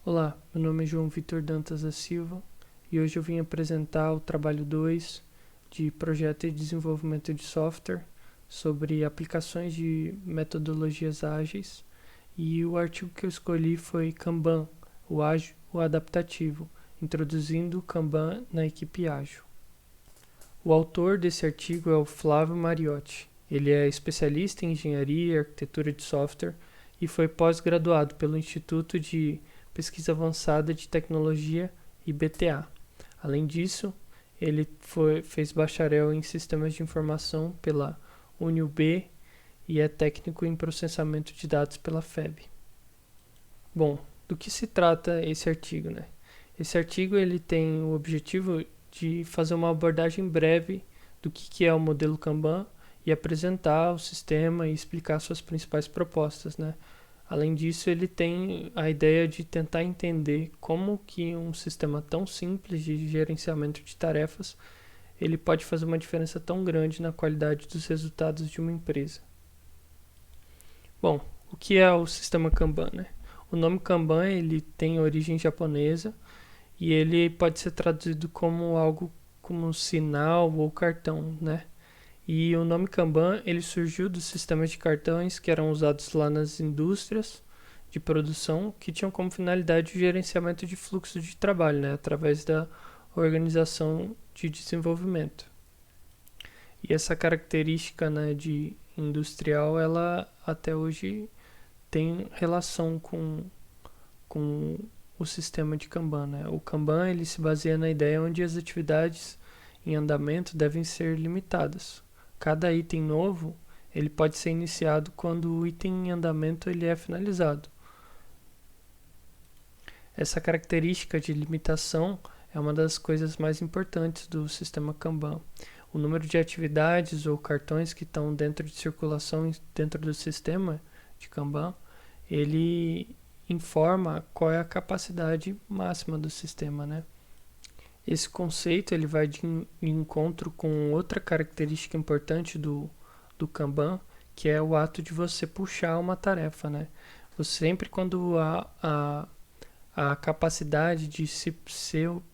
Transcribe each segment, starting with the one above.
Olá, meu nome é João Vitor Dantas da Silva e hoje eu vim apresentar o trabalho 2 de projeto e desenvolvimento de software sobre aplicações de metodologias ágeis, e o artigo que eu escolhi foi Kanban, o ágil, o adaptativo, introduzindo o Kanban na equipe ágil. O autor desse artigo é o Flávio Mariotti. Ele é especialista em engenharia e arquitetura de software e foi pós-graduado pelo Instituto de Pesquisa Avançada de Tecnologia, IBTA. Além disso, ele fez bacharel em Sistemas de Informação pela UniUB e é técnico em processamento de dados pela FEB. Bom, do que se trata esse artigo, né? Esse artigo ele tem o objetivo de fazer uma abordagem breve do que é o modelo Kanban e apresentar o sistema e explicar suas principais propostas, né? Além disso, ele tem a ideia de tentar entender como que um sistema tão simples de gerenciamento de tarefas ele pode fazer uma diferença tão grande na qualidade dos resultados de uma empresa. Bom, o que é o sistema Kanban, né? O nome Kanban ele tem origem japonesa e ele pode ser traduzido como algo como sinal ou cartão, né? E o nome Kanban ele surgiu dos sistemas de cartões que eram usados lá nas indústrias de produção, que tinham como finalidade o gerenciamento de fluxo de trabalho, né, através da organização de desenvolvimento. E essa característica, né, de industrial, ela até hoje tem relação com o sistema de Kanban, né? O Kanban ele se baseia na ideia onde as atividades em andamento devem ser limitadas. Cada item novo ele pode ser iniciado quando o item em andamento ele é finalizado. Essa característica de limitação é uma das coisas mais importantes do sistema Kanban. O número de atividades ou cartões que estão dentro de circulação dentro do sistema de Kanban, ele informa qual é a capacidade máxima do sistema, né? Esse conceito ele vai de encontro com outra característica importante do Kanban, que é o ato de você puxar uma tarefa, né? Você sempre quando a capacidade de ser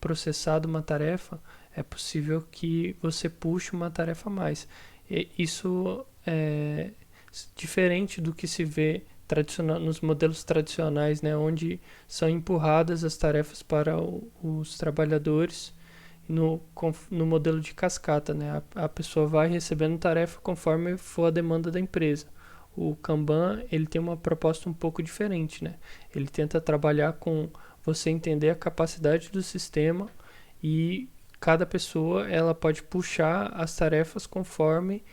processado uma tarefa, é possível que você puxe uma tarefa a mais. E isso é diferente do que se vê nos modelos tradicionais, né, onde são empurradas as tarefas para os trabalhadores no modelo de cascata. Né, a pessoa vai recebendo tarefa conforme for a demanda da empresa. O Kanban ele tem uma proposta um pouco diferente, né? Ele tenta trabalhar com você entender a capacidade do sistema e cada pessoa ela pode puxar as tarefas conforme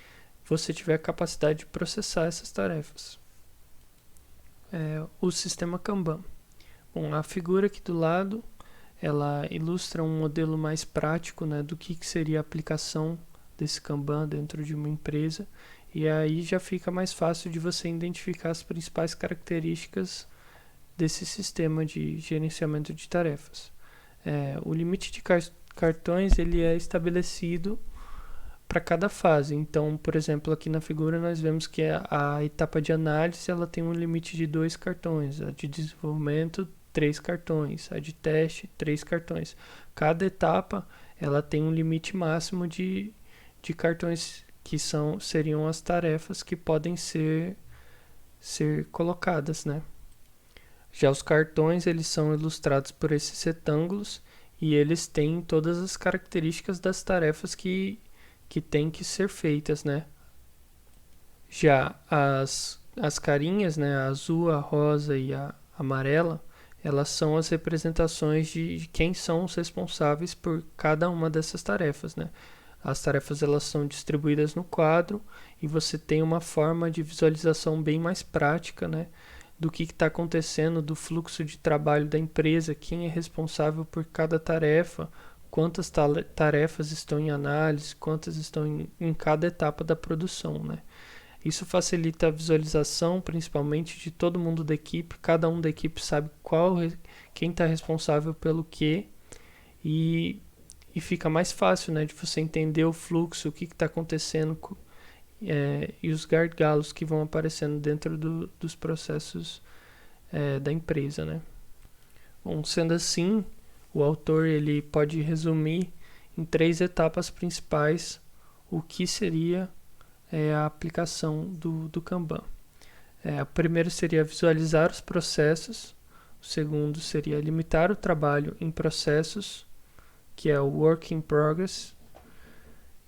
você tiver a capacidade de processar essas tarefas. O sistema Kanban. Bom, a figura aqui do lado ela ilustra um modelo mais prático, né, do que seria a aplicação desse Kanban dentro de uma empresa. E aí já fica mais fácil de você identificar as principais características desse sistema de gerenciamento de tarefas. O limite de cartões ele é estabelecido para cada fase. Então, por exemplo, aqui na figura nós vemos que a etapa de análise ela tem um limite de 2 cartões, a de desenvolvimento 3 cartões, a de teste 3 cartões. Cada etapa ela tem um limite máximo de cartões que seriam as tarefas que podem ser colocadas, né? Já os cartões eles são ilustrados por esses retângulos e eles têm todas as características das tarefas que têm que ser feitas, né? Já as carinhas, né, a azul, a rosa e a amarela, elas são as representações de quem são os responsáveis por cada uma dessas tarefas, né? As tarefas elas são distribuídas no quadro e você tem uma forma de visualização bem mais prática, né, do que está acontecendo, do fluxo de trabalho da empresa, quem é responsável por cada tarefa, quantas tarefas estão em análise, quantas estão em cada etapa da produção, né? Isso facilita a visualização, principalmente de todo mundo da equipe. Cada um da equipe sabe quem está responsável pelo quê e fica mais fácil, né, de você entender o fluxo, o que está acontecendo e os gargalos que vão aparecendo dentro dos processos da empresa, né? Bom, sendo assim, o autor ele pode resumir em 3 etapas principais o que seria a aplicação do Kanban. O primeiro seria visualizar os processos, o segundo seria limitar o trabalho em processos, que é o Work in Progress,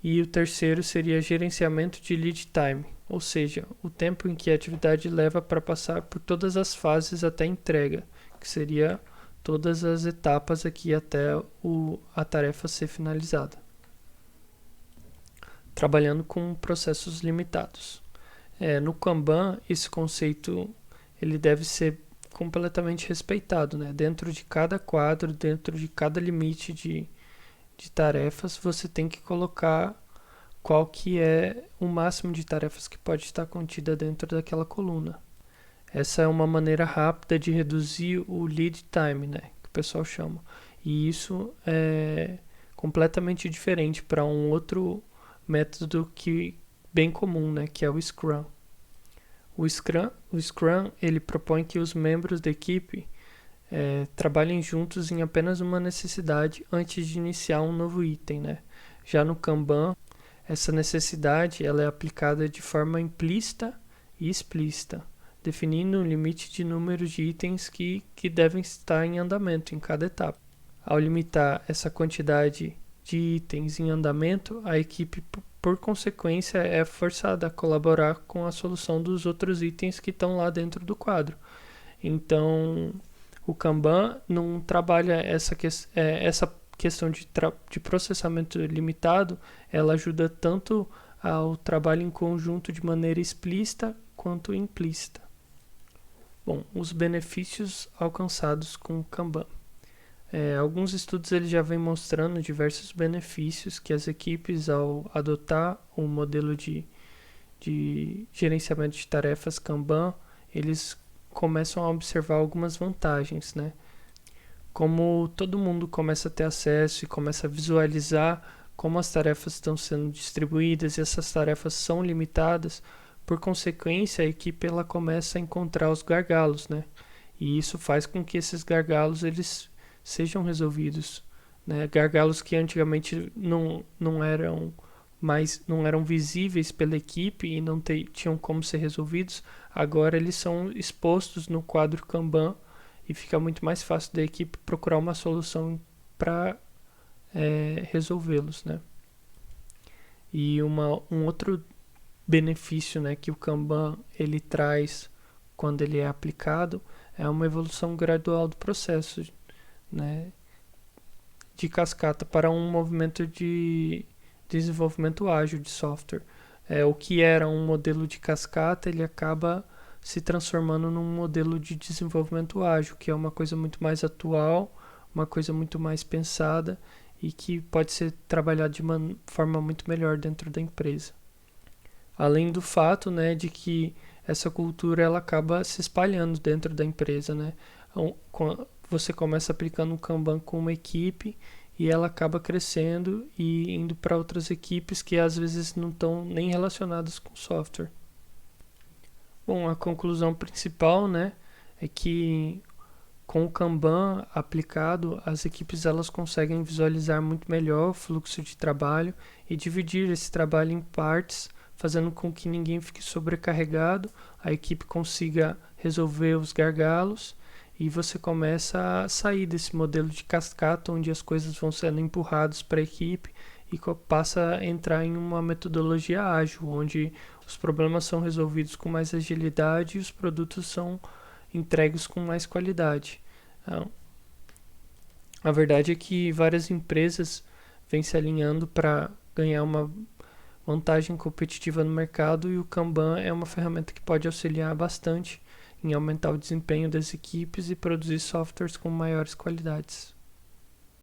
e o terceiro seria gerenciamento de lead time, ou seja, o tempo em que a atividade leva para passar por todas as fases até a entrega, que seria todas as etapas aqui até a tarefa ser finalizada. Trabalhando com processos limitados. No Kanban, esse conceito ele deve ser completamente respeitado, né? Dentro de cada quadro, dentro de cada limite de tarefas, você tem que colocar qual que é o máximo de tarefas que pode estar contida dentro daquela coluna. Essa é uma maneira rápida de reduzir o lead time, né, que o pessoal chama. E isso é completamente diferente para um outro método bem comum, né, que é o Scrum. O Scrum ele propõe que os membros da equipe trabalhem juntos em apenas uma necessidade antes de iniciar um novo item, né? Já no Kanban, essa necessidade ela é aplicada de forma implícita e explícita, definindo um limite de número de itens que devem estar em andamento em cada etapa. Ao limitar essa quantidade de itens em andamento, a equipe, por consequência, é forçada a colaborar com a solução dos outros itens que estão lá dentro do quadro. Então, o Kanban não trabalha essa questão de processamento limitado, ela ajuda tanto ao trabalho em conjunto de maneira explícita quanto implícita. Bom, os benefícios alcançados com o Kanban. Alguns estudos eles já vêm mostrando diversos benefícios que as equipes, ao adotar um modelo de gerenciamento de tarefas Kanban, eles começam a observar algumas vantagens, né? Como todo mundo começa a ter acesso e começa a visualizar como as tarefas estão sendo distribuídas e essas tarefas são limitadas, por consequência, a equipe ela começa a encontrar os gargalos, né? E isso faz com que esses gargalos eles sejam resolvidos, né? Gargalos que antigamente não eram visíveis pela equipe e não tinham como ser resolvidos, agora eles são expostos no quadro Kanban e fica muito mais fácil da equipe procurar uma solução para resolvê-los, né? E um outro benefício, né, que o Kanban ele traz quando ele é aplicado é uma evolução gradual do processo, né, de cascata para um movimento de desenvolvimento ágil de software. O que era um modelo de cascata, ele acaba se transformando num modelo de desenvolvimento ágil, que é uma coisa muito mais atual, uma coisa muito mais pensada e que pode ser trabalhado de uma forma muito melhor dentro da empresa. Além do fato, né, de que essa cultura ela acaba se espalhando dentro da empresa, né? Você começa aplicando um Kanban com uma equipe e ela acaba crescendo e indo para outras equipes que às vezes não estão nem relacionadas com software. Bom, a conclusão principal, né, é que com o Kanban aplicado, as equipes elas conseguem visualizar muito melhor o fluxo de trabalho e dividir esse trabalho em partes, fazendo com que ninguém fique sobrecarregado, a equipe consiga resolver os gargalos e você começa a sair desse modelo de cascata onde as coisas vão sendo empurradas para a equipe e passa a entrar em uma metodologia ágil, onde os problemas são resolvidos com mais agilidade e os produtos são entregues com mais qualidade. Então, a verdade é que várias empresas vêm se alinhando para ganhar uma vantagem competitiva no mercado e o Kanban é uma ferramenta que pode auxiliar bastante em aumentar o desempenho das equipes e produzir softwares com maiores qualidades.